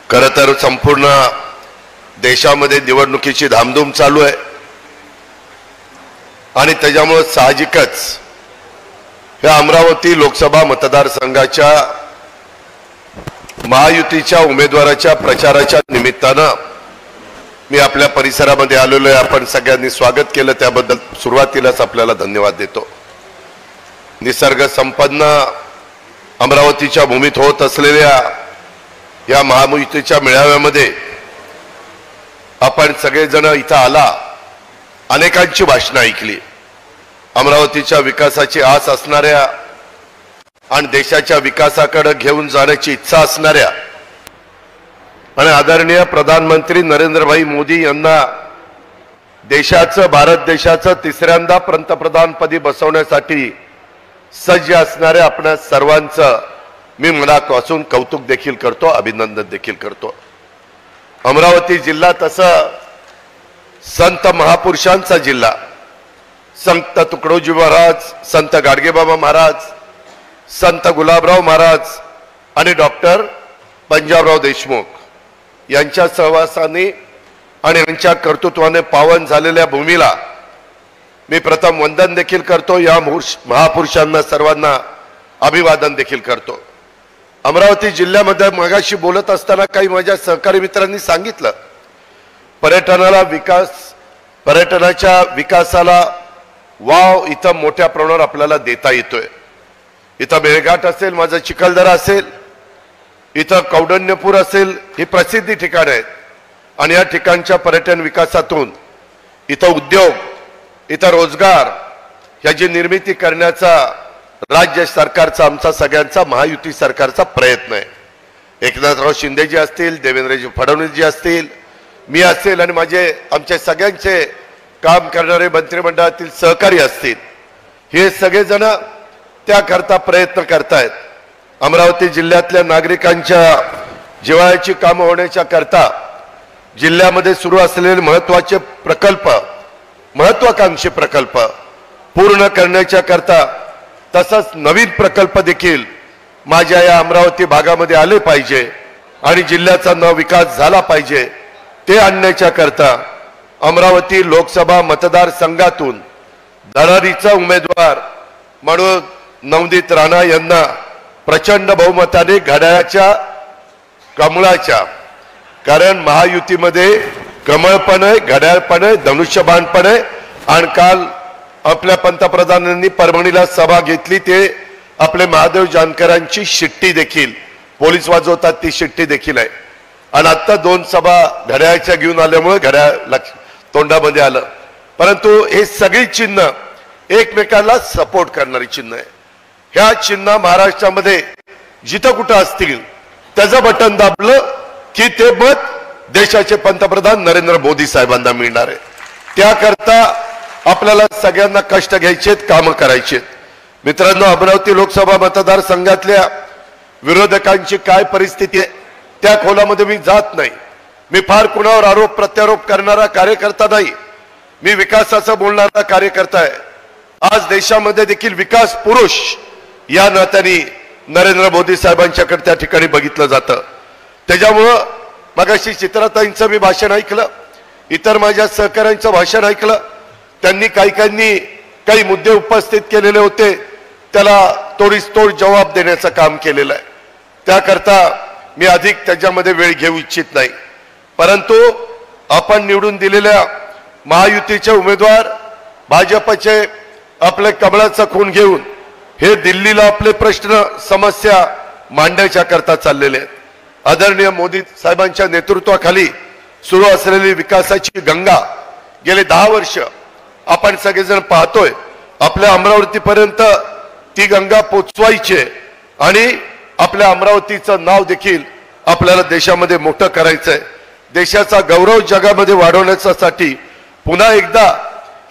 खरं तर संपूर्ण देशामध्ये निवडणुकीची धामधूम चालू आहे आणि त्याच्यामुळे साहजिकच या अमरावती लोकसभा मतदारसंघाच्या महायुतीच्या उमेदवाराच्या प्रचाराच्या निमित्तानं मी आपल्या परिसरामध्ये आलेलो आहे। आपण सगळ्यांनी स्वागत केलं त्याबद्दल सुरुवातीलाच आपल्याला धन्यवाद देतो। निसर्ग संपन्न अमरावतीच्या भूमीत होत असलेल्या या महायुतीच्या मेळाव्यामध्ये आपण सगळेजण इथं आला, अनेकांची भाषणं ऐकली। अमरावतीच्या विकासाची आस असणाऱ्या आणि देशाच्या विकासाकडे घेऊन जाण्याची इच्छा असणाऱ्या आणि आदरणीय प्रधानमंत्री नरेंद्रभाई मोदी यांना देशाचं, भारत देशाचं तिसऱ्यांदा पंतप्रधानपदी बसवण्यासाठी सज्ज असणाऱ्या आपल्या सर्वांचं मी मनापासून कौतुक देखील करतो, अभिनंदन देखील करतो। अमरावती जिल्हा तसं संत महापुरुषांचा जिल्हा, संत तुकडोजी महाराज, संत गाडगेबाबा महाराज, संत गुलाबराव महाराज आणि डॉक्टर पंजाबराव देशमुख यांच्या सहवासाने आणि यांच्या कर्तृत्वाने पावन झालेल्या भूमीला मी प्रथम वंदन देखील करतो। या महापुरुषांना सर्वांना अभिवादन देखील करतो। अमरावती जिल्ह्यामध्ये मगाशी बोलत असताना काही माझ्या सहकारी मित्रांनी सांगितलं, पर्यटनाच्या विकासाला वाव इथं मोठ्या प्रमाणावर आपल्याला देता येतोय। इथं मेळघाट असेल, माझा चिखलदरा असेल, इथं कौंडण्यपूर असेल, ही प्रसिद्धी ठिकाण आहेत आणि या ठिकाणच्या पर्यटन विकासातून इथं उद्योग, इथं रोजगार याची निर्मिती करण्याचा राज्य सरकारचा, आमचा सगळ्यांचा, महायुती सरकारचा प्रयत्न आहे। एकनाथराव शिंदेजी असतील, देवेंद्रजी फडणवीसजी असतील, मी असेल आणि आमचे सगळ्यांचे काम करणारे मंत्रिमंडळातील सहकारी असतील, हे सगळेजण त्याकरता प्रयत्न करतायत। अमरावती जिल्ह्यातल्या नागरिकांच्या जिव्हाळ्याची कामं होण्याच्या करता जिल्ह्यामध्ये सुरू असलेले महत्त्वाचे प्रकल्प, महत्त्वाकांक्षी प्रकल्प पूर्ण करण्याच्या करता तसंच नवीन प्रकल्प देखील माझ्या या अमरावती भागामध्ये आले पाहिजे आणि जिल्ह्याचा विकास झाला पाहिजे, ते आणण्याच्या करता अमरावती लोकसभा मतदारसंघातून धडाडीचा उमेदवार म्हणून नवनीत राणा यांना प्रचंड बहुमताने घड्याळाच्या कमळाच्या, कारण महायुतीमध्ये कमळ पण आहे, घड्याळ पण आहे, धनुष्यबाण पण आहे आणि काल आपल्या पंतप्रधानांनी परभणीला सभा घेतली, ते आपले महादेव जानकरांची शिट्टी देखील पोलीस वाजवतात, ती शिट्टी देखील आहे। आणि आता 2 सभा घड्याळाच्या घेऊन आल्यामुळे घड्याळ तोंडामध्ये आलं, परंतु हे सगळी चिन्ह एकमेकांना सपोर्ट करणारी चिन्ह आहे। ह्या चिन्ह महाराष्ट्रामध्ये जिथं कुठं असतील त्याचं बटन दाबलं की ते मत देशाचे पंतप्रधान नरेंद्र मोदी साहेबांना मिळणार आहे। त्याकरता आपल्याला सगळ्यांना कष्ट घ्यायचेत, कामं करायचेत। मित्रांनो, अमरावती लोकसभा मतदारसंघातल्या विरोधकांची काय परिस्थिती आहे त्या खोलामध्ये मी जात नाही। मी फार कुणावर आरोप प्रत्यारोप करणारा कार्यकर्ता नाही, मी विकासाचं बोलणारा कार्यकर्ता आहे। आज देशामध्ये देखील विकास पुरुष या नात्याने नरेंद्र मोदी साहेबांच्याकडे त्या ठिकाणी बघितलं जातं। त्याच्यामुळं मगाशी चित्राताईंचं मी भाषण ऐकलं, इतर माझ्या सहकाऱ्यांचं भाषण ऐकलं, त्यांनी काही मुद्दे उपस्थित केलेले होते, त्याला तोडीसतोड जबाब देण्याचं काम केलेलं आहे। त्याकरता मी अधिक त्याच्यामध्ये वेळ घेऊ इच्छित नाही, परंतु आपण निवडून दिलेल्या महायुतीचे उमेदवार भाजपचे आपले कमळाचा खून घेऊन हे दिल्लीला आपले प्रश्न समस्या मांडण्याच्या करता चाललेले आहेत। आदरणीय मोदी साहेबांच्या नेतृत्वाखाली सुरू असलेली विकासाची गंगा गेले 10 वर्ष आपण सगळेजण पाहतोय, आपल्या अमरावतीपर्यंत ती गंगा पोचवायची आणि आपल्या अमरावतीचं नाव देखील आपल्याला देशामध्ये मोठं करायचंय। देशाचा गौरव जगामध्ये वाढवण्यासाठी पुन्हा एकदा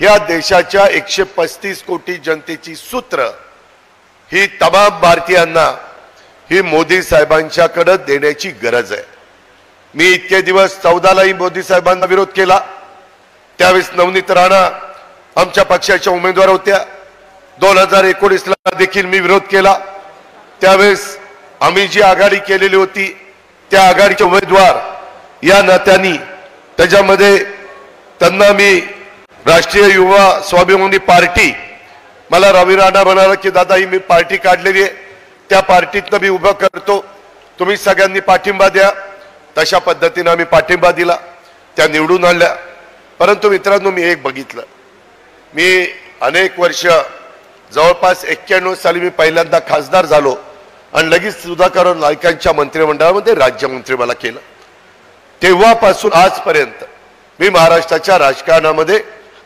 या देशाच्या 135 कोटी जनतेची सूत्र ही तमाम भारतीयांना ही मोदी साहेबांच्याकडे देण्याची गरज आहे। मी इतके दिवस 14लाही मोदी साहेबांना विरोध केला, त्यावेळेस नवनीत राणा आमच्या पक्षाच्या उमेदवार होत्या, 2019ला देखील मी विरोध केला। त्यावेळेस आम्ही जी आघाडी केलेली होती त्या आघाडीचे उमेदवार या नात्याने त्याच्यामध्ये त्यांना मी राष्ट्रीय युवा स्वाभिमानी पार्टी, मला रवी राणा म्हणाला की दादा ही मी पार्टी काढलेली आहे, त्या पार्टीतनं मी उभं करतो, तुम्ही सगळ्यांनी पाठिंबा द्या. तशा पद्धतीने आम्ही पाठिंबा दिला, त्या निवडून आणल्या. परंतु मित्रांनो, मी एक बघितलं, मी अनेक वर्ष जवळपास 91 साली मी पहिल्यांदा खासदार झालो आणि लगेच सुधाकर नाईकांच्या मंत्रिमंडळामध्ये राज्यमंत्री मला केलं. तेव्हापासून आजपर्यंत मी महाराष्ट्राच्या राजकारणामध्ये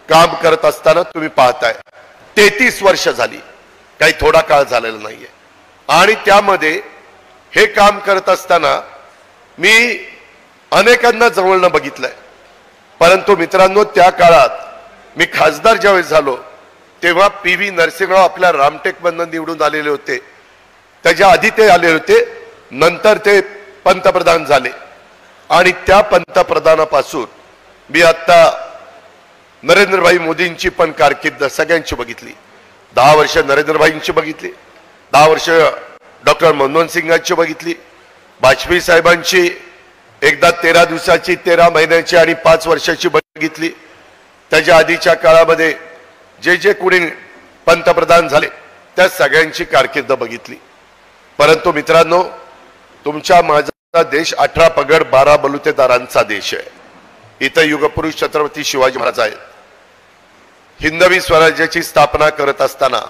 काम करत असताना तुम्ही पाहताय 33 वर्ष झाली, काही थोडा काळ झालेला नाहीये. आणि त्यामध्ये हे काम करत असताना मी अनेकांना जवळनं बघितलंय. परंतु मित्रांनो, त्या काळात मी खासदार ज्यावेळेस झालो तेव्हा PV नरसिंहराव आपल्या रामटेकमधून निवडून आलेले होते. त्याच्या आधी ते आले होते, नंतर ते पंतप्रधान झाले. आणि त्या पंतप्रधानापासून मी आता नरेंद्रभाई मोदींची पण कारकीर्द सगळ्यांची बघितली. 10 वर्ष नरेंद्रभाईंची बघितली, 10 वर्ष डॉक्टर मनमोहन सिंगांची बघितली, वाजपेयी साहेबांची एकदा 13 दिवसाची, 13 महिन्याची आणि 5 वर्षाची बघितली. त्याच्या आधीच्या काळामध्ये जे कोणी पंतप्रधान झाले त्या सगळ्यांची कारकीर्द बघितली. परंतु मित्रांनो, तुमच्या माझा देश 18 पगड 12 बलुतेदारांचा देश आहे. इथं युगपुरुष छत्रपती शिवाजी महाराज आहेत. हिंदवी स्वराज्याची स्थापना करत असताना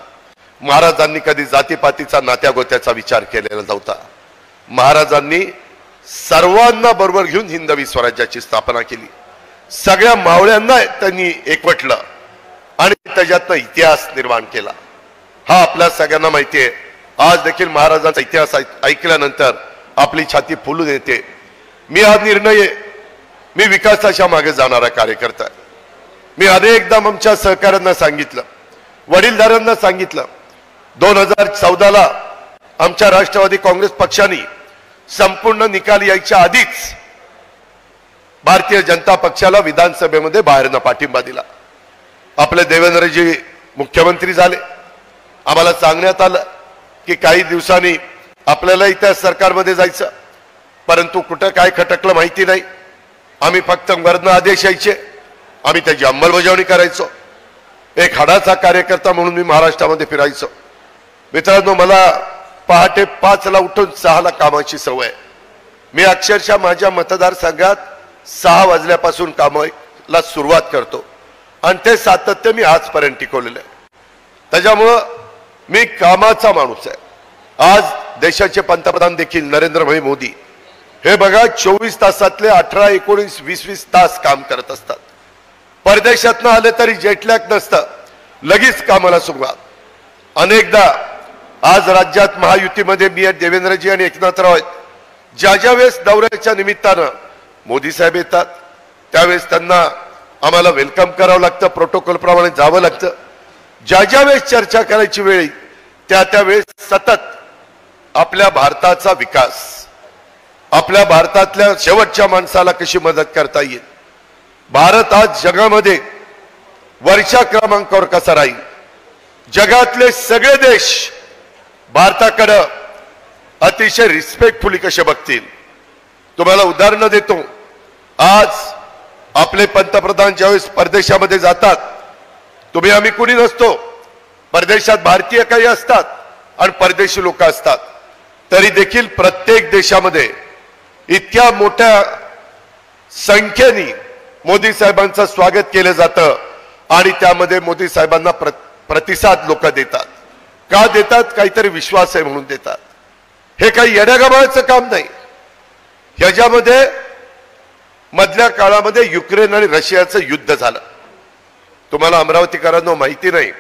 महाराजांनी कधी जातीपातीचा नात्यागोत्याचा विचार केलेला नव्हता. महाराजांनी सर्वांना बरोबर घेऊन हिंदवी स्वराज्याची स्थापना केली. सगळ्या मावळ्यांना त्यांनी एकवटलं आणि त्याच्यातनं इतिहास निर्माण केला. हा आपल्या सगळ्यांना माहिती आहे. आज देखील महाराजांचा इतिहास ऐकल्यानंतर आपली छाती फुलून येते. मी हा निर्णय, मी विकासाच्या मागे जाणारा कार्यकर्ता आहे. मी अनेकदा आमच्या सहकाऱ्यांना सांगितलं, वडीलधाऱ्यांना सांगितलं, 2014ला आमच्या राष्ट्रवादी काँग्रेस पक्षाने संपूर्ण निकाल यायच्या आधीच भारतीय जनता पक्षाला विधानसभेमध्ये बाहेरनं पाठिंबा दिला. आपले देवेंद्रजी मुख्यमंत्री झाले. आम्हाला सांगण्यात आलं की काही दिवसांनी आपल्याला त्या सरकारमध्ये जायचं. परंतु कुठं काय खटकलं माहिती नाही. आम्ही फक्त वरनं आदेश यायचे, आम्ही त्याची अंमलबजावणी करायचो. एक हाडाचा कार्यकर्ता म्हणून मी महाराष्ट्रामध्ये फिरायचो. मित्रांनो, मला पहाटे 5ला उठून 6ला कामाची सवय. मी अक्षरशः माझ्या मतदारसंघात 6 वाजल्यापासून कामाला सुरुवात करतो आणि ते सातत्य मी आजपर्यंत टिकवलेलं आहे. त्याच्यामुळं मी कामाचा माणूस आहे. आज देशाचे पंतप्रधान देखील नरेंद्रभाई मोदी हे बघा 24 तासातले 18, 19, 20 तास काम करत असतात. परदेशातनं आले तरी जेटलॅग नसतं, लगेच कामाला सुरुवात. अनेकदा आज राज्यात महायुतीमध्ये मी देवेंद्रजी आणि एकनाथराव आहेत. ज्या वेळेस दौऱ्याच्या निमित्तानं मोदी साहेब येतात त्यावेळेस त्यांना आम्हाला वेलकम करावं लागतं, प्रोटोकॉल प्रमाणे जावं लागतं. ज्या वेळेस चर्चा करायची वेळ त्या वेळेस सतत आपल्या भारताचा विकास, आपल्या भारतातल्या शेवटच्या माणसाला कशी मदत करता येईल, भारत आज जगामध्ये वरच्या क्रमांकावर कसा राहील, जगातले सगळे देश भारताकडे अतिशय रिस्पेक्टफुली कसे बघतील. तुम्हाला उदाहरण देतो. आज आपले पंतप्रधान ज्यावेळेस परदेशामध्ये जातात, तुम्ही आम्ही कुणी नसतो, परदेशात भारतीय काही असतात आणि परदेशी लोक असतात, तरी देखील प्रत्येक देशामध्ये इतक्या मोठ्या संख्येने मोदी साहेबांचं स्वागत केलं जातं आणि त्यामध्ये मोदी साहेबांना प्रतिसाद लोक देतात. का देतात? काहीतरी विश्वास आहे म्हणून देतात. हे काही येण्यागमाचं काम नाही. ह्याच्यामध्ये मधल्या काळामध्ये युक्रेन आणि रशियाचं युद्ध झालं. तुम्हाला अमरावतीकरांना माहिती नाही,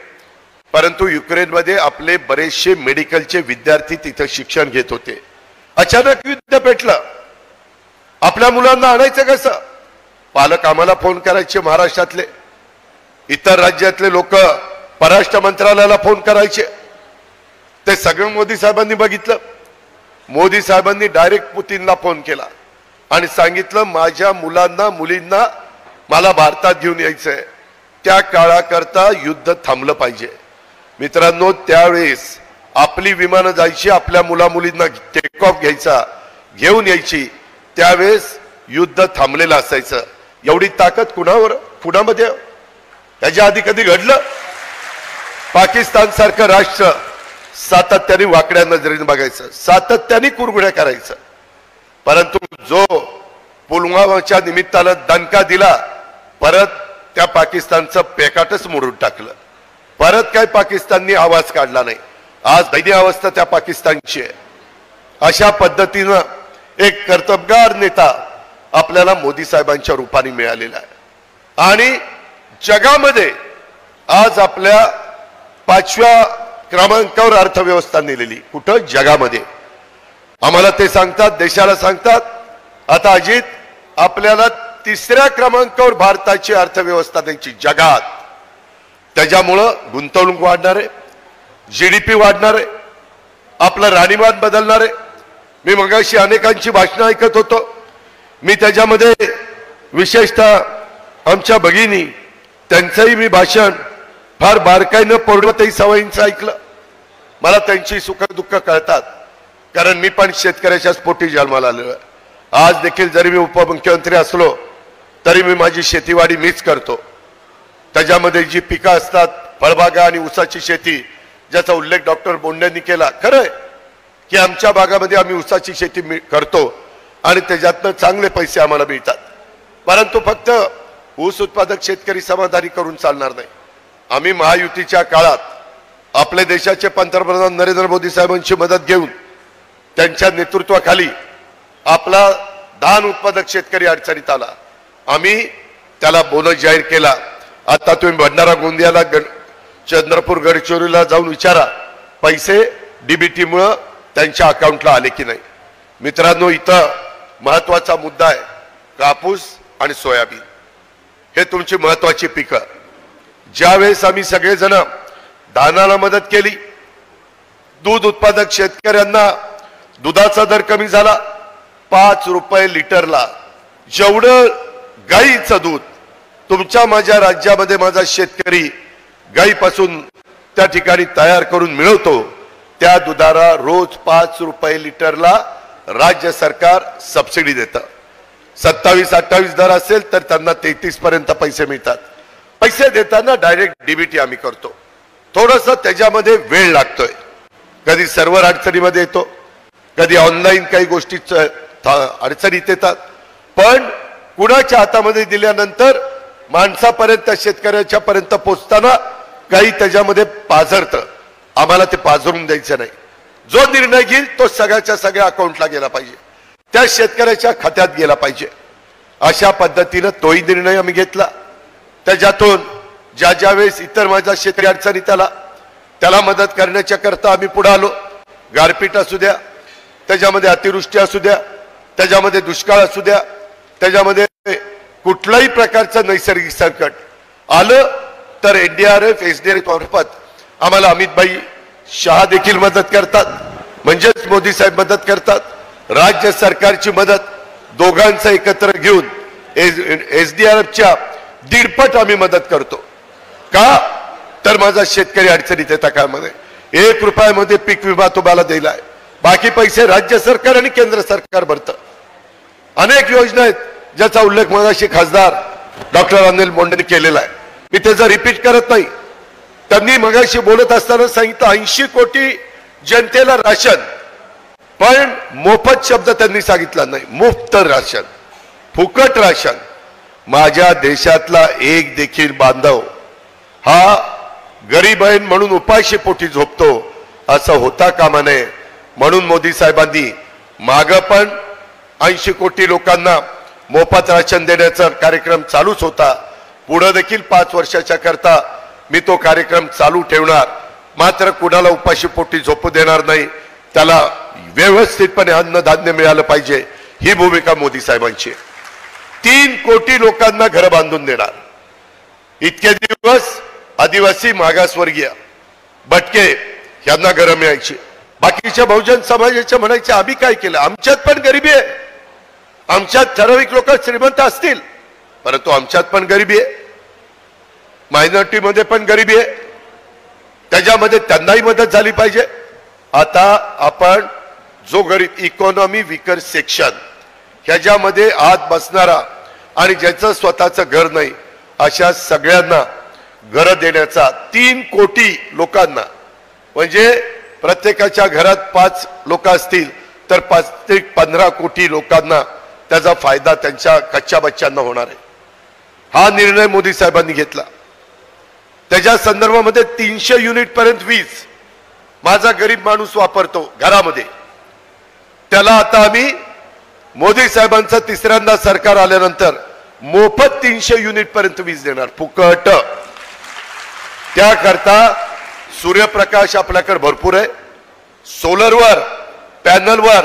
परंतु युक्रेनमध्ये आपले बरेचसे मेडिकलचे विद्यार्थी तिथे शिक्षण घेत होते. अचानक युद्ध पेटलं. आपल्या मुलांना आणायचं कसं? पालक आम्हाला फोन करायचे, महाराष्ट्रातले, इतर राज्यातले लोक परराष्ट्र मंत्रालयाला फोन करायचे. ते सगळं मोदी साहेबांनी बघितलं. मोदी साहेबांनी डायरेक्ट पुतीनला फोन केला आणि सांगितलं माझ्या मुलांना मुलींना मला भारतात घेऊन यायचंय, त्या काळाकरता युद्ध थांबलं पाहिजे. मित्रांनो, त्यावेळेस आपली विमानं जायची, आपल्या मुला मुलींना टेक ऑफ घ्यायचा, घेऊन यायची त्यावेळेस युद्ध थांबलेलं असायचं. एवढी ताकद कुणावर पुण्यामध्ये याच्या आधी कधी घडलं? पाकिस्तान सारखं राष्ट्र सातत्याने वाकड्या नजरेने बघायचं, सातत्याने कुरघुड्या करायचं, परंतु जो पुलवामाच्या निमित्तानं दणका दिला, परत त्या पाकिस्तानचं पेकाटच मोडून टाकलं. परत काय पाकिस्ताननी आवाज काढला नाही. आज दैनीय अवस्था त्या पाकिस्तानची आहे. अशा पद्धतीनं एक कर्तबगार नेता आपल्याला मोदी साहेबांच्या रूपाने मिळालेला आहे. आणि जगामध्ये आज आपल्या 5व्या क्रमांकावर अर्थव्यवस्था नेलेली. कुठं? जगामध्ये. आम्हाला ते सांगतात, देशाला सांगतात, आता अजित आपल्याला 3ऱ्या क्रमांकावर भारताची अर्थव्यवस्था द्यायची जगात. त्याच्यामुळं गुंतवणूक वाढणार आहे, GDP वाढणार आहे, आपलं राहणीमान बदलणार आहे. मी मगाशी अनेकांची भाषणं ऐकत होतो. मी त्याच्यामध्ये विशेषतः आमच्या भगिनी त्यांचंही मी भाषण फार बारकाईनं पौर्णतही सवयींचं ऐकलं. मला त्यांची सुख दुःख कळतात, कारण मी पण शेतकऱ्याच्याच पोटी जन्माला आलेलो आहे. आज देखील जरी मी उपमुख्यमंत्री असलो तरी मी माझी शेतीवाडी मीच करतो. त्याच्यामध्ये जी पिकं असतात, फळबागा आणि ऊसाची शेती, ज्याचा उल्लेख डॉक्टर बोंडेंनी केला, खरं आहे की आमच्या भागामध्ये आम्ही ऊसाची शेती करतो आणि त्याच्यातनं चांगले पैसे आम्हाला मिळतात. परंतु फक्त ऊस उत्पादक शेतकरी समाधानी करून चालणार नाही. आम्ही महायुतीच्या काळात आपल्या देशाचे पंतप्रधान नरेंद्र मोदी साहेबांची मदत घेऊन त्यांच्या नेतृत्वाखाली आपला धान उत्पादक शेतकरी अडचणीत आला. आम्ही त्याला बोनस जाहीर केला. आता तुम्ही भंडारा गोंदियाला चंद्रपूर गडचिरोलीला जाऊन विचारा, पैसे DBT मुळे त्यांच्या अकाउंटला आले की नाही. मित्रांनो, इथं महत्वाचा मुद्दा आहे कापूस आणि सोयाबीन. हे तुमची महत्वाची पिकं. ज्यावेळेस आम्ही सगळेजण धानाला मदत केली, दूध उत्पादक शेतकऱ्यांना दुधाचा दर कमी झाला 5 रुपये लिटरला. जेवढं गाईचं दूध तुमच्या माझ्या राज्यामध्ये माझा शेतकरी गाईपासून त्या ठिकाणी तयार करून मिळवतो, त्या दुधाला रोज 5 रुपये लिटरला राज्य सरकार सबसिडी देतं. 27-28 दर असेल तर त्यांना 33 पर्यंत पैसे मिळतात. पैसे देताना डायरेक्ट DBT आम्ही करतो. थोडंसं त्याच्यामध्ये वेळ लागतोय. कधी सर्व्हर अडचणीमध्ये येतो, कधी ऑनलाईन काही गोष्टी अडचणीत येतात, पण कुणाच्या हातामध्ये दिल्यानंतर माणसापर्यंत, शेतकऱ्याच्या पर्यंत पोहोचताना काही त्याच्यामध्ये पाझरतं. आम्हाला ते पाझरून द्यायचं नाही. जो निर्णय घेईल तो सगळ्याच्या सगळ्या अकाउंटला गेला पाहिजे, त्या शेतकऱ्याच्या खात्यात गेला पाहिजे. अशा पद्धतीनं तोही निर्णय आम्ही घेतला. त्याच्यातून ज्या वेळेस इतर माझा शेतकरी अडचणीत आला त्याला मदत करण्याच्या करता आम्ही पुढे आलो. गारपीट असू द्या, त्याच्यामध्ये अतिवृष्टी असू द्या, त्याच्यामध्ये दुष्काळ असू द्या, त्याच्यामध्ये कुठल्याही प्रकारचं नैसर्गिक संकट आलं तर NDRF SDRF मार्फत आम्हाला अमितभाई शहा देखील मदत करतात, म्हणजेच मोदी साहेब मदत करतात. राज्य सरकारची मदत दोघांचं एकत्र घेऊन SDRFच्या 1.5 आम्ही मदत करतो. का तर माझा शेतकरी अडचणीत येता कामाने 1 रुपयामध्ये पीक विमा तुम्हाला दिलाय, बाकी पैसे राज्य सरकार आणि केंद्र सरकार भरतं. अनेक योजना आहेत ज्याचा उल्लेख मगाशी खासदार डॉक्टर अनिल बोंडेंनी केलेला आहे. मी त्याचा रिपीट करत नाही. त्यांनी मगाशी बोलत असताना सांगितलं 80 कोटी जनतेला राशन, पण मोफत शब्द त्यांनी सांगितला नाही. मुफ्त राशन, फुकट राशन. माझ्या देशातला एक देखील बांधव हा गरीब आहे म्हणून उपाशी पोटी झोपतो असं होता कामा नये. म्हणून मोदी साहेबांनी मागं पण 80 कोटी लोकांना मोफत राशन देण्याचा कार्यक्रम चालूच होता. पुढे देखील 5 वर्षाच्या करता मी तो कार्यक्रम चालू ठेवणार. मात्र कुणाला उपाशी पोटी झोपू देणार नाही. त्याला व्यवस्थितपणे अन्नधान्य मिळालं पाहिजे, ही भूमिका मोदी साहेबांची. 3 कोटी लोकांना घर बांधून देणार. इतके दिवस आदिवासी, मागासवर्गीय, भटके यांना घरं मिळायची. बाकीच्या बहुजन समाजाच्या म्हणायचे आम्ही काय केलं? आमच्यात पण गरिबी आहे. आमच्यात ठराविक लोक श्रीमंत असतील, परंतु आमच्यात पण गरिबी आहे. मायनॉरिटी मध्ये पण गरिबी आहे. त्याच्यामध्ये त्यांनाही मदत झाली पाहिजे. आता आपण जो गरीब इकॉनॉमी विकर सेक्शन ह्याच्यामध्ये आत बसणारा आणि ज्याचं स्वतःचं घर नाही अशा सगळ्यांना घर देण्याचा 3 कोटी लोकांना, म्हणजे प्रत्येकाच्या घरात 5 लोक असतील तर 5 ते 15 कोटी लोकांना त्याचा फायदा त्यांच्या कच्च्या बच्चांना होणार आहे. हा निर्णय मोदी साहेबांनी घेतला. त्याच्या संदर्भामध्ये 300 युनिट पर्यंत वीज माझा गरीब माणूस वापरतो घरामध्ये, त्याला आता आम्ही मोदी साहेबांचं तिसऱ्यांदा सरकार आल्यानंतर मोफत 300 युनिट पर्यंत वीज देणार, फुकट. त्याकरता सूर्यप्रकाश आपल्याकडे भरपूर आहे. सोलरवर, पॅनलवर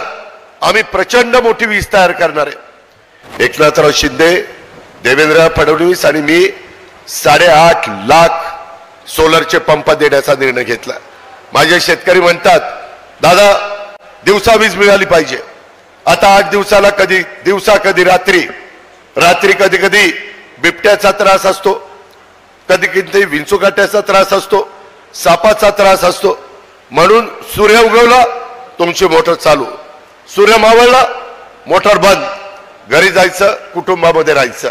आम्ही प्रचंड मोठी वीज तयार करणार आहे. एकनाथराव शिंदे, देवेंद्र फडणवीस आणि मी 8.5 लाख सोलरचे पंप देण्याचा निर्णय घेतला. माझे शेतकरी म्हणतात, दादा दिवसा वीज मिळाली पाहिजे. आता 8 दिवसाला कधी दिवसा कधी रात्री, रात्री कधी कधी बिबट्याचा त्रास असतो, कधी कधी विंचुकाट्याचा त्रास असतो, सापाचा त्रास असतो. म्हणून सूर्य उगवला तुमची मोटर चालू, सूर्य मावळला मोटर बंद, घरी जायचं, कुटुंबामध्ये राहायचं.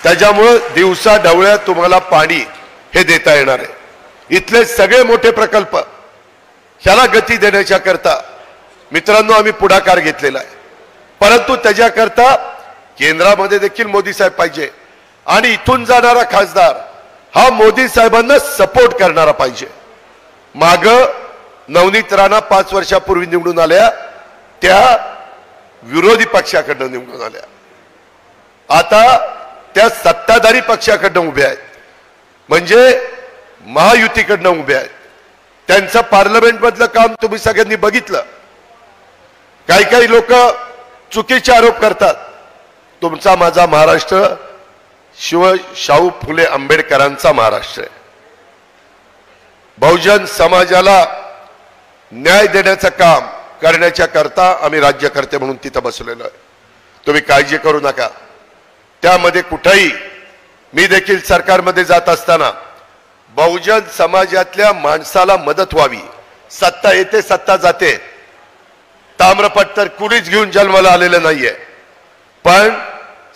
त्याच्यामुळे दिवसा ढवळ्या तुम्हाला पाणी हे देता येणार आहे. इथले सगळे मोठे प्रकल्प ह्याला गती देण्याच्या करता मित्रांनो आम्ही पुढाकार घेतलेला आहे. परंतु त्याच्याकरता केंद्रामध्ये देखील मोदी साहेब पाहिजे आणि इथून जाणारा खासदार हा मोदी साहेबांना सपोर्ट करणारा पाहिजे. माग नवनीत राणा 5 वर्षापूर्वी निवडून आल्या, त्या विरोधी पक्षाकडनं निवडून आल्या, आता त्या सत्ताधारी पक्षाकडनं उभ्या आहेत, म्हणजे महायुतीकडनं उभ्या आहेत. त्यांचं पार्लमेंट मधलं काम तुम्ही सगळ्यांनी बघितलं. काही लोक चुकीचे आरोप करतात. तुमचा माझा महाराष्ट्र शाहू फुले आंबेडकरांचा महाराष्ट्र आहे. बहुजन समाजाला न्याय देण्याचं काम करण्याच्या करता आम्ही राज्यकर्ते म्हणून तिथं बसलेलो आहे. तुम्ही काळजी करू नका. त्यामध्ये कुठेही मी देखील सरकारमध्ये जात असताना बहुजन समाजातल्या माणसाला मदत व्हावी. सत्ता येते सत्ता जाते, ताम्रपट तर कुणीच घेऊन जन्माला आलेलं नाहीये, पण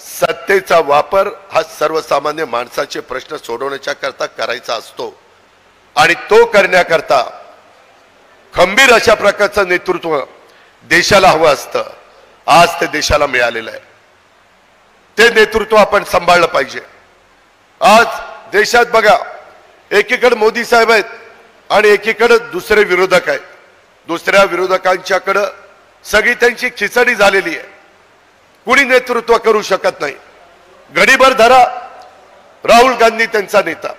सत्तेचा वापर हा सर्वसामान्य माणसाचे प्रश्न सोडवण्याच्या करता करायचा असतो आणि तो करण्याकरता खंबीर अशा प्रकारचं नेतृत्व देशाला हवं असतं. आज ते देशाला मिळालेलं आहे. ते नेतृत्व आपण सांभाळलं पाहिजे. आज देशात बघा, एकीकडे मोदी साहेब आहेत आणि एकीकडे दुसरे विरोधक आहेत. दुसऱ्या विरोधकांच्याकडे सगळी त्यांची खिचडी झालेली आहे. कुणी नेतृत्व करू शकत नाही. घडीभर धरा, राहुल गांधी त्यांचा नेता.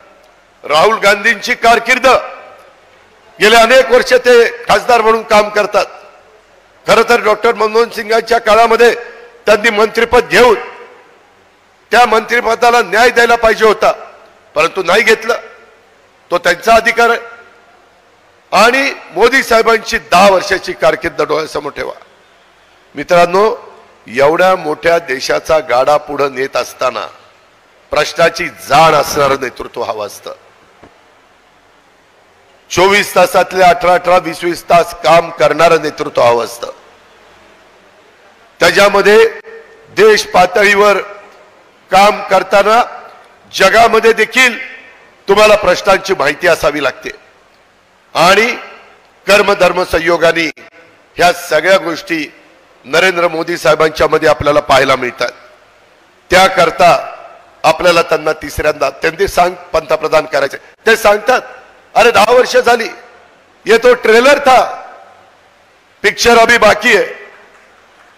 राहुल गांधींची कारकीर्द गेले अनेक वर्ष ते खासदार म्हणून काम करतात. खरं तर डॉक्टर मनमोहन सिंगांच्या काळामध्ये त्यांनी मंत्रिपद घेऊन त्या मंत्रिपदाला न्याय द्यायला पाहिजे होता, परंतु नाही घेतलं. तो त्यांचा अधिकार आहे. आणि मोदी साहेबांची 10 वर्षाची कारकीर्द डोळ्यासमोर ठेवा. मित्रांनो, एवढ्या मोठ्या देशाचा गाडा पुढे नेत असताना प्रश्नाची जाण असणारं नेतृत्व हवं असतं. 24 तासातले 18-18, 20-20 तास काम करणारं नेतृत्व हवं असतं. त्याच्यामध्ये देश पातळीवर काम करताना जगामध्ये देखील तुम्हाला प्रश्नांची माहिती असावी लागते आणि कर्मधर्म संयोगाने ह्या सगळ्या गोष्टी नरेंद्र मोदी साहेबांच्या मध्ये आपल्याला पाहायला मिळतात. त्याकरता आपल्याला त्यांना तिसऱ्यांदा त्यांनी पंतप्रधान करायचे ते सांगतात. अरे 10 वर्ष झाली, ये तो ट्रेलर था, पिक्चर अभी बाकी है.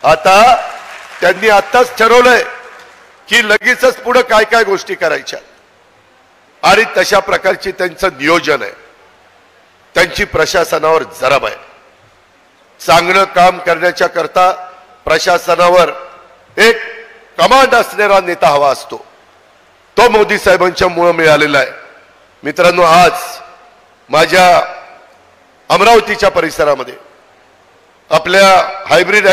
आता त्यांनी आताच ठरवलंय की लगेचच पुढे काय काय गोष्टी करायच्या आणि तशा प्रकारची त्यांचं नियोजन आहे. त्यांची प्रशासनावर जरब आहे. चांगलं काम करण्याच्या करता प्रशासनावर एक कमांड असणारा नेता हवा असतो. तो मोदी साहेबांच्या मुळे मिळालेला आहे. मित्रांनो, आज माझ्या अमरावतीच्या परिसरामध्ये आपल्या हायब्रिड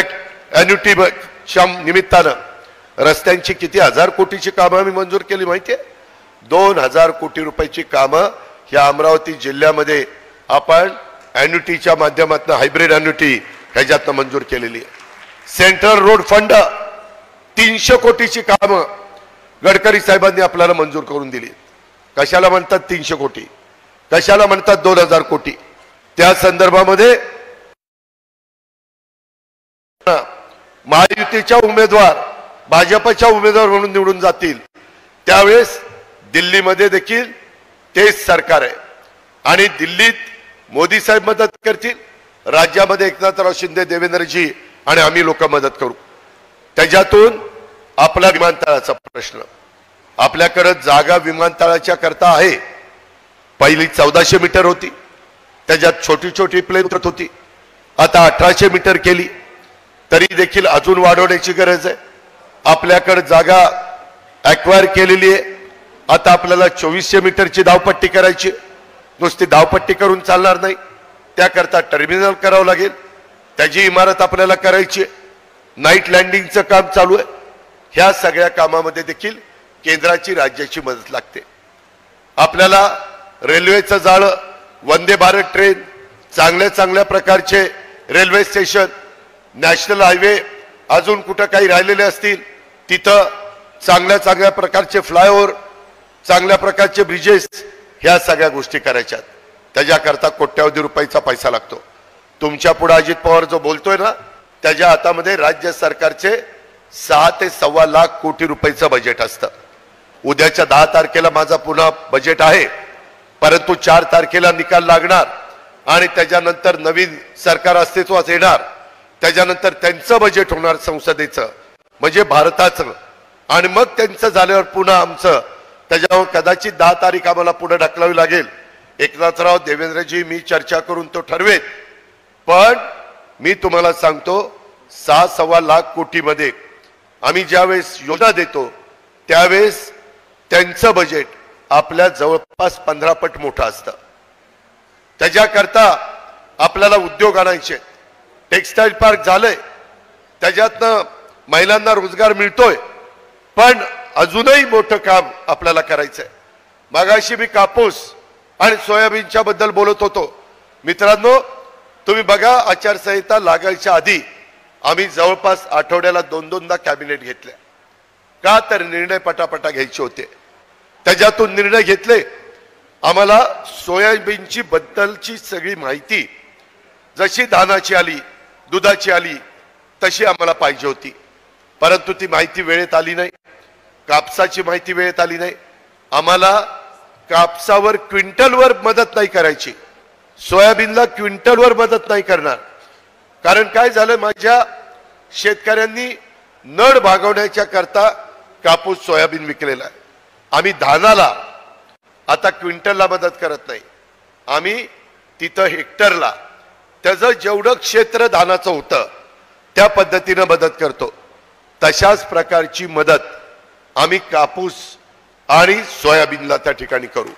ॲन्युटीच्या निमित्तानं रस्त्यांची किती 1000 कोटीची कामं आम्ही मंजूर केली माहितीये. 2000 कोटी रुपयाची कामं या अमरावती जिल्ह्यामध्ये आपण ॲन्युटीच्या माध्यमातून हायब्रिड ॲन्युटी ह्याच्यातनं मंजूर केलेली आहे. सेंट्रल रोड फंड 300 कोटीची कामं गडकरी साहेबांनी आपल्याला मंजूर करून दिली. कशाला म्हणतात 300 कोटी, कशाला म्हणतात 2000 कोटी? त्या संदर्भामध्ये महायुतीच्या उमेदवार भाजपच्या उमेदवार म्हणून निवडून जातील त्यावेळेस दिल्लीमध्ये देखील तेच सरकार आहे आणि दिल्लीत मोदी साहेब मदत करतील, राज्यामध्ये एकनाथराव शिंदे, देवेंद्रजी आणि आम्ही लोक मदत करू. त्याच्यातून आपला विमानतळाचा प्रश्न, आपल्याकडे जागा विमानतळाच्या करता आहे. पहिली 1400 मीटर होती, त्याच्यात छोटी छोटी प्लेन उतरत होती, आता 1800 मीटर केली. तरी देखील अजून वाढवण्याची गरज आहे. आपल्याकडे जागा ॲक्वायर केलेली आहे. आता आपल्याला 2400 मीटरची धावपट्टी करायची. नुसती धावपट्टी करून चालणार नाही, त्याकरता टर्मिनल करावं लागेल, त्याची इमारत आपल्याला करायची. नाईट लँडिंगचं काम चालू आहे. ह्या सगळ्या कामामध्ये देखील केंद्राची राज्याची मदत लागते. आपल्याला रेल्वेचं जाळं, वंदे भारत ट्रेन, चांगल्या चांगल्या प्रकारचे रेल्वे स्टेशन, नॅशनल हायवे अजून कुठं काही राहिलेले असतील तिथं चांगल्या चांगल्या प्रकारचे फ्लायओव्हर, चांगल्या प्रकारचे ब्रिजेस, ह्या सगळ्या गोष्टी करायच्यात. त्याच्याकरता कोट्यावधी रुपयाचा पैसा लागतो. तुमच्या पुढे अजित पवार जो बोलतोय ना, त्याच्या हातामध्ये राज्य सरकारचे 6 ते 1.25 लाख कोटी रुपयाचं बजेट असतं. उद्याच्या 10 तारखेला माझा पुन्हा बजेट आहे, परंतु 4 तारखेला निकाल लागणार आणि त्याच्यानंतर नवीन सरकार अस्तित्वात येणार. त्याच्यानंतर त्यांचं बजेट होणार संसदेचं, म्हणजे भारताचं, आणि मग त्यांचं झाल्यावर पुन्हा आमचं. त्याच्यावर कदाचित 10 तारीख आम्हाला पुढे ढकलावी लागेल. एकनाथराव, देवेंद्रजी, मी चर्चा करून तो ठरवेत. पण मी तुम्हाला सांगतो 6-1.25 लाख कोटीमध्ये आम्ही ज्यावेळेस योजना देतो त्यावेळेस त्यांचं बजेट आपल्या जवळपास 15 पट मोठं असतं. त्याच्याकरता आपल्याला उद्योग आणायचे. टेक्सटाईल पार्क झालंय, त्याच्यातनं महिलांना रोजगार मिळतोय, पण अजूनही मोठं काम आपल्याला करायचंय. मागाशी मी कापूस आणि सोयाबीनच्या बद्दल बोलत होतो. मित्रांनो, तुम्ही बघा, आचारसंहिता लागायच्या आधी आम्ही जवळपास आठवड्याला 2-2दा कॅबिनेट घेतल्या. का तर निर्णय पटापटा घ्यायचे होते. त्याच्यातून निर्णय घेतले. आम्हाला सोयाबीनची बद्दलची सगळी माहिती जशी धानाची आली, दुधाची आली, तशी आम्हाला पाहिजे होती, परंतु ती माहिती वेळेत आली नाही. कापसाची माहिती वेळेत आली नाही. आम्हाला कापसावर क्विंटलवर मदत नाही करायची, सोयाबीनला क्विंटलवर मदत नाही करणार. कारण काय झालं, माझ्या शेतकऱ्यांनी नड भागवण्याच्या करता कापूस सोयाबीन विकलेला आहे. आम्ही धानाला आता क्विंटलला मदत करत नाही, आम्ही तिथं हेक्टरला, त्याचं जेवढं क्षेत्र धानाचं होतं त्या पद्धतीनं मदत करतो. तशाच प्रकारची मदत आम्ही कापूस आणि सोयाबीनला त्या ठिकाणी करू.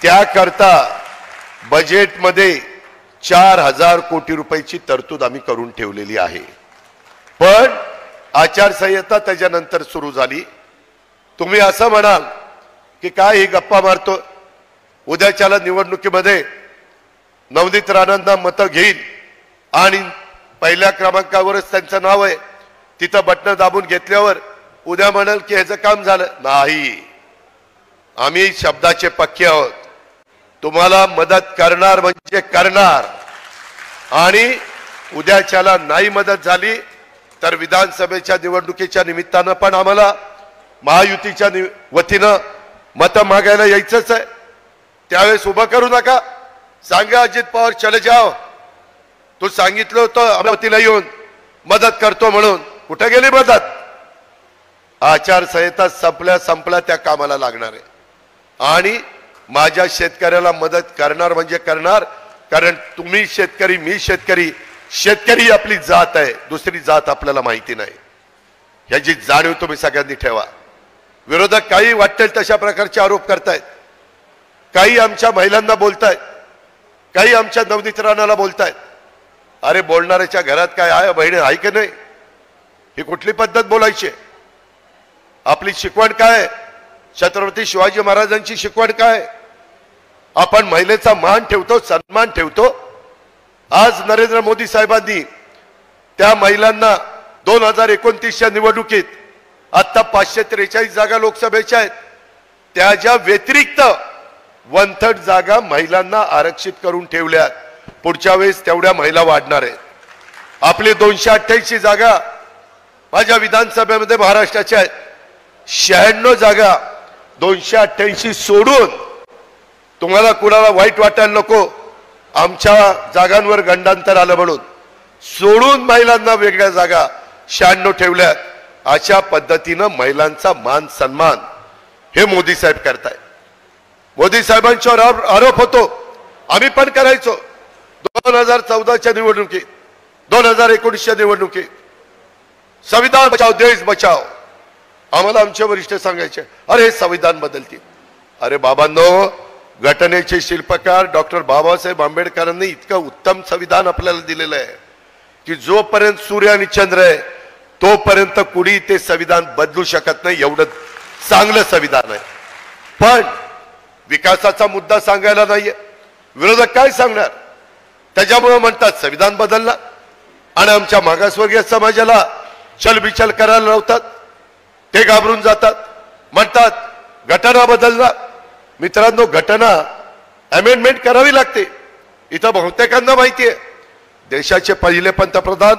त्याकरता बजेटमध्ये 4000 कोटी रुपयाची तरतूद आम्ही करून ठेवलेली आहे. पण आचारसंहिता त्याच्यानंतर सुरू झाली. तुम्ही असं म्हणाल की काय ही गप्पा मारतो, उद्याच्याला निवडणुकीमध्ये नवनीत राणांना मतं घेईल आणि पहिल्या क्रमांकावरच त्यांचं नाव आहे, तिथं बटणं दाबून घेतल्यावर उद्या म्हणाल की ह्याचं काम झालं नाही. आम्ही शब्दाचे पक्के आहोत. तुम्हाला मदत करणार म्हणजे करणार, आणि उद्याच्याला नाही मदत झाली तर विधानसभेच्या निवडणुकीच्या निमित्तानं पण आम्हाला महायुतीच्या वतीनं मतं मागायला यायचंच आहे. त्यावेळेस उभं करू नका. सांगा अजित पवार चले जाओ, तू सांगितलं होतं अमरावतीला येऊन मदत करतो म्हणून, कुठे गेली मदत? आचारसंहिता संपल्या त्या कामाला लागणार आहे. आणि माझ्या शेतकऱ्याला मदत करणार म्हणजे करणार. कारण तुम्ही शेतकरी, मी शेतकरी, शेतकरी आपली जात आहे, दुसरी जात आपल्याला माहिती नाही. याची जाणीव तुम्ही सगळ्यांनी ठेवा. विरोधक काही वाटेल तशा प्रकारचे आरोप करतायत, काही आमच्या महिलांना बोलतायत, काही आमच्या नवनीत राणाला बोलतायत. अरे बोलणाऱ्याच्या घरात काय आहे बहिणी आहे की नाही? ही कुठली पद्धत बोलायची? आपली शिकवण काय? छत्रपती शिवाजी महाराजांची शिकवण काय? आपण महिलेचा मान ठेवतो, सन्मान ठेवतो. आज नरेंद्र मोदी साहेबांनी त्या महिलांना 2029च्या निवडणुकीत आता 543 जागा लोकसभेच्या आहेत, त्याच्या व्यतिरिक्त 1/3 जागा महिलांना आरक्षित करून ठेवल्यात. पुढच्या वेळेस तेवढ्या महिला वाढणार आहेत. आपली 288 जागा माझ्या विधानसभेमध्ये महाराष्ट्राच्या आहेत. 96 जागा 288 सोडून, तुम्हाला कुणाला वाईट वाटायला नको, आमच्या जागांवर गंडांतर आलं म्हणून सोडून महिलांना वेगळ्या जागा 96 ठेवल्यात. अशा पद्धतीनं महिलांचा मान सन्मान हे मोदी साहेब करताय. मोदी साहेबांच्यावर आरोप होतो, आम्ही पण करायचो 2014च्या निवडणुकीत, 2019च्या निवडणुकीत, संविधान बचाओ देश बचाओ. आम्हाला आमचे वरिष्ठ सांगायचे अरे संविधान बदलतील. अरे बाबांनो, घटनेचे शिल्पकार डॉक्टर बाबासाहेब आंबेडकरांनी इतकं उत्तम संविधान आपल्याला दिलेलं आहे की जोपर्यंत सूर्य आणि चंद्र आहे तोपर्यंत कुणी ते संविधान बदलू शकत नाही. एवढं चांगलं संविधान आहे. पण विकासाचा मुद्दा सांगायला नाहीये. विरोधक काय सांगणार? त्याच्यामुळे म्हणतात संविधान बदलला आणि आमच्या मागासवर्गीय समाजाला चलबिचल करायला लावतात. ते घाबरून जातात, म्हणतात घटना बदलला. मित्रांनो, घटना अमेंडमेंट करावी लागते. इथं बहुतेकांना माहिती आहे, देशाचे पहिले पंतप्रधान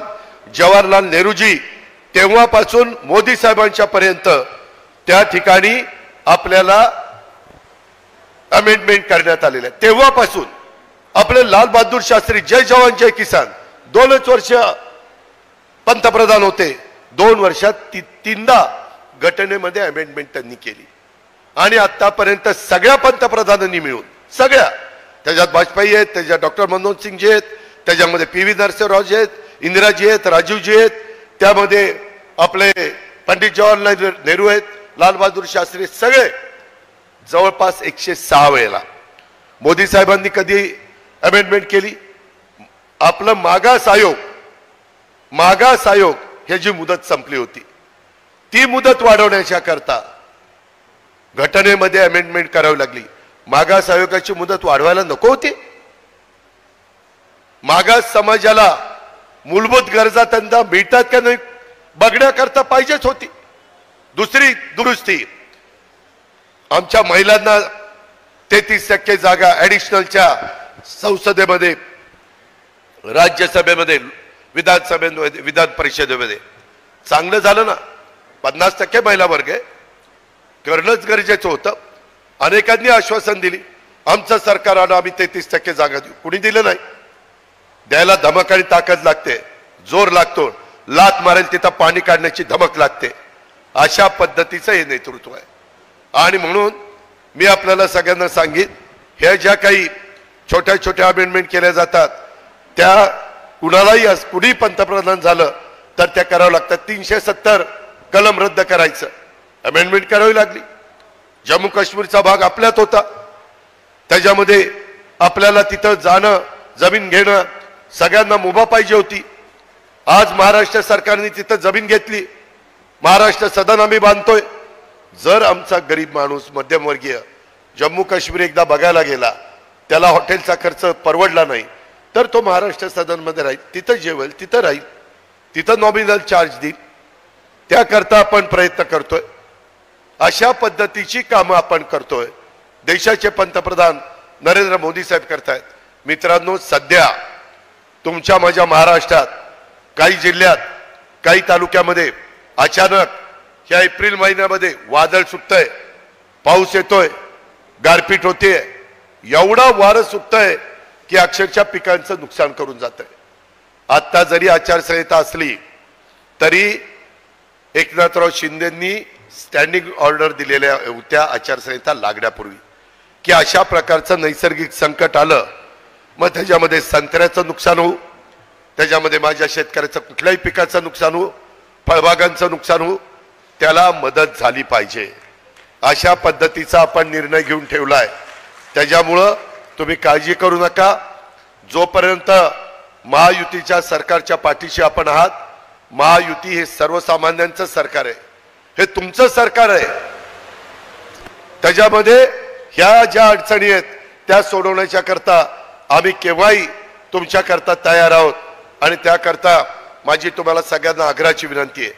जवाहरलाल नेहरूजी तेव्हापासून मोदी साहेबांच्या पर्यंत त्या ठिकाणी आपल्याला अमेंडमेंट करण्यात आलेले आहे. तेव्हापासून आपले लाल बहादूर शास्त्री जय जवान जय किसान 2च वर्ष पंतप्रधान होते. 2 वर्षात तीनदा घटनेमध्ये अमेंडमेंट त्यांनी केली. आणि आतापर्यंत सगळ्या पंतप्रधानांनी मिळून, सगळ्या, त्याच्यात वाजपेयी आहेत, त्याच्यात डॉक्टर मनमोहन सिंगजी आहेत, त्याच्यामध्ये PV नरसिंहरावजी आहेत, इंदिराजी आहेत, राजीवजी आहेत, त्यामध्ये आपले पंडित जवाहरलाल नेहरू आहेत, लाल बहादूर शास्त्री, सगळे जवळपास 106 वेळेला. मोदी साहेबांनी कधी अमेंडमेंट केली? आपलं मागास आयोग ह्याची मुदत संपली होती. ती मुदत वाढवण्याच्या करता घटनेमध्ये अमेंडमेंट करावी लागली. मागास आयोगाची मुदत वाढवायला नको होती? मागास समाजाला मूलभूत गरजा त्यांना मिळतात का नाही बघण्याकरता पाहिजेच होती. दुसरी दुरुस्ती, आमच्या महिलांना 33% जागा ऍडिशनलच्या संसदेमध्ये, राज्यसभेमध्ये, विधानसभेमध्ये, विधान परिषदेमध्ये. चांगलं झालं ना. 50% महिला वर्ग आहे, करणंच गरजेचं होतं. अनेकांनी आश्वासन दिली आमचं सरकार आलं आम्ही 33% जागा देऊ. कुणी दिलं नाही. द्यायला धमक आणि ताकद लागते, जोर लागतो. लात मारेल तिथं पाणी काढण्याची धमक लागते. अशा पद्धतीचं हे नेतृत्व आहे. आणि म्हणून मी आपल्याला सगळ्यांना सांगित, ह्या ज्या काही छोट्या छोट्या अमेंडमेंट केल्या जातात त्या कुणालाही कुणी पंतप्रधान झालं तर त्या करावं लागतात. 370 कलम रद्द करायचं, अमेंडमेंट करावी लागली. जम्मू काश्मीरचा भाग आपल्यात होता, त्याच्यामध्ये आपल्याला तिथं जाणं, जमीन घेणं सगळ्यांना मुभा पाहिजे होती. आज महाराष्ट्र सरकारने तिथं जमीन घेतली. महाराष्ट्र सदन आम्ही बांधतोय. जर आमचा गरीब माणूस मध्यमवर्गीय जम्मू काश्मीर एकदा बघायला गेला, त्याला हॉटेलचा खर्च परवडला नाही, तर तो महाराष्ट्र सदनमध्ये राहील, तिथं जेवेल, तिथं राहील, तिथं नॉमिनल चार्ज देईल. त्याकरता आपण प्रयत्न करतोय. अशा पद्धतीची कामं आपण करतोय. देशाचे पंतप्रधान नरेंद्र मोदी साहेब करतायत. मित्रांनो, सध्या तुमच्या माझ्या महाराष्ट्रात काही जिल्ह्यात, काही तालुक्यामध्ये अचानक ह्या एप्रिल महिन्यामध्ये वादळ सुटतंय, पाऊस येतोय, गारपीट होते, एवढा वारं सुटतंय की अक्षरशः पिकांचं नुकसान करून जातंय. आता जरी आचारसंहिता असली तरी एकनाथराव शिंदेंनी स्टँडिंग ऑर्डर दिलेल्या होत्या आचारसंहिता लागण्यापूर्वी की अशा प्रकारचं नैसर्गिक संकट आलं मग त्याच्यामध्ये संत्र्याचं नुकसान होऊ, त्याच्यामध्ये माझ्या शेतकऱ्याचं कुठल्याही पिकाचं नुकसान होऊ, फळबागांचं नुकसान होऊ, त्याला मदत झाली पाहिजे. अशा पद्धतीचा आपण निर्णय घेऊन ठेवलाय. त्याच्यामुळं तुम्ही काळजी करू नका. जोपर्यंत महायुतीच्या सरकारच्या पाठीशी आपण आहात, महायुती हे सर्वसामान्यांचं सरकार आहे, हे तुमचं सरकार आहे. त्याच्यामध्ये ह्या ज्या अडचणी आहेत त्या सोडवण्याच्या करता आम्ही केव्हाही तुमच्या करता तयार आहोत. आणि त्याकरता माझी तुम्हाला सगळ्यांना आग्रहाची विनंती आहे,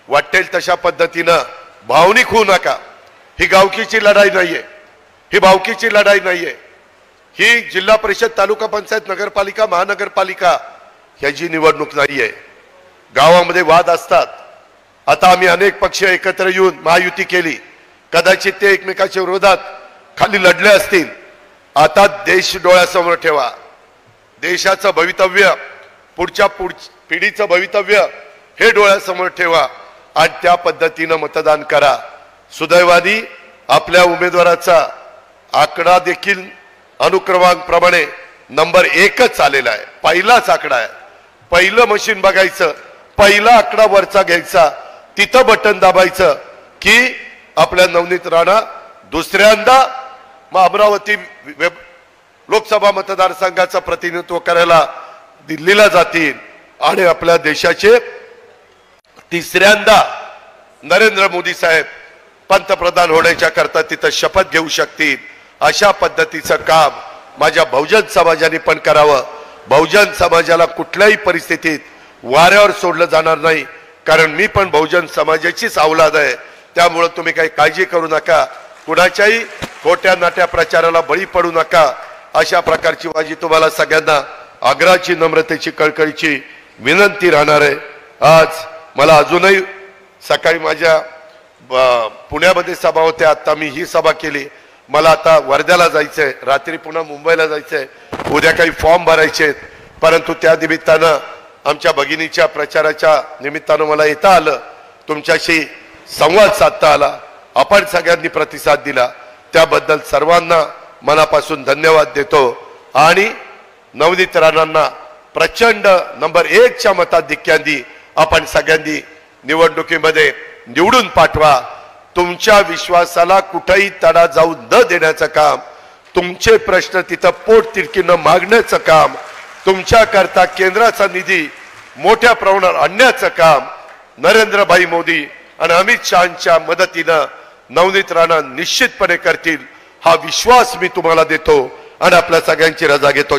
वाटेल तशा पद्धतीनं भावनिक होऊ नका. ही गावकीची लढाई नाहीये, ही भावकीची लढाई नाहीये. ही जिल्हा परिषद, तालुका पंचायत, नगरपालिका, महानगरपालिका ह्याची निवडणूक नाहीये. गावामध्ये वाद असतात. आता आम्ही अनेक पक्ष एकत्र येऊन महायुती केली. कदाचित ते एकमेकाच्या विरोधात खाली लढले असतील. आता देश डोळ्यासमोर ठेवा. देशाचं भवितव्य, पुढच्या पिढीचं भवितव्य हे डोळ्यासमोर ठेवा आणि त्या पद्धतीनं मतदान करा. सुदैवाने आपल्या उमेदवाराचा आकडा देखील अनुक्रमांप्रमाणे नंबर 1च आलेला आहे. पहिलाच आकडा आहे. पहिलं मशीन बघायचं, पहिला आकडा वरचा घ्यायचा, तिथं बटन दाबायचं की आपल्या नवनीत राणा दुसऱ्यांदा अमरावती लोकसभा मतदारसंघाचं प्रतिनिधित्व करायला दिल्लीला जातील आणि आपल्या देशाचे तिसऱ्यांदा नरेंद्र मोदी साहेब पंतप्रधान होण्याच्या करता तिथं शपथ घेऊ शकतील. अशा पद्धतीचं काम माझ्या बहुजन समाजाने पण करावं. बहुजन समाजाला कुठल्याही परिस्थितीत वाऱ्यावर सोडलं जाणार नाही, कारण मी पण बहुजन समाजाचीच औलाद आहे. त्यामुळे तुम्ही काही काळजी करू नका, कुणाच्याही खोट्या नाट्या प्रचाराला बळी पडू नका. अशा प्रकारची माझी तुम्हाला सगळ्यांना आग्रहाची, नम्रतेची, कळकळीची विनंती राहणार आहे. आज मला अजूनही सकाळी माझ्या पुण्यामध्ये सभा होत्या, आता मी ही सभा केली. मला आता वर्ध्याला जायचंय, रात्री पुन्हा मुंबईला जायचंय, उद्या काही फॉर्म भरायचे आहेत. परंतु त्या निमित्तानं आमच्या भगिनीच्या प्रचाराच्या निमित्तानं मला येता आलं, तुमच्याशी संवाद साधता आला. आपण सगळ्यांनी प्रतिसाद दिला, त्याबद्दल सर्वांना मनापासून धन्यवाद देतो. आणि नवनीत राणांना प्रचंड नंबर 1च्या मताधिक्यांनी आपण सगळ्यांनी निवडणुकीमध्ये निवडून पाठवा. तुमच्या विश्वासाला कुठेही तडा जाऊ न देण्याचं काम, तुमचे प्रश्न तिथं पोट तिडकीनं मागण्याचं काम, तुमच्या करता केंद्राचा निधी मोठ्या प्रमाणावर आणण्याचं काम नरेंद्रभाई मोदी आणि अमित शहांच्या मदतीनं नवनीत राणा निश्चितपणे करतील. हा विश्वास मी तुम्हाला देतो आणि आपल्या सगळ्यांची रजा घेतो.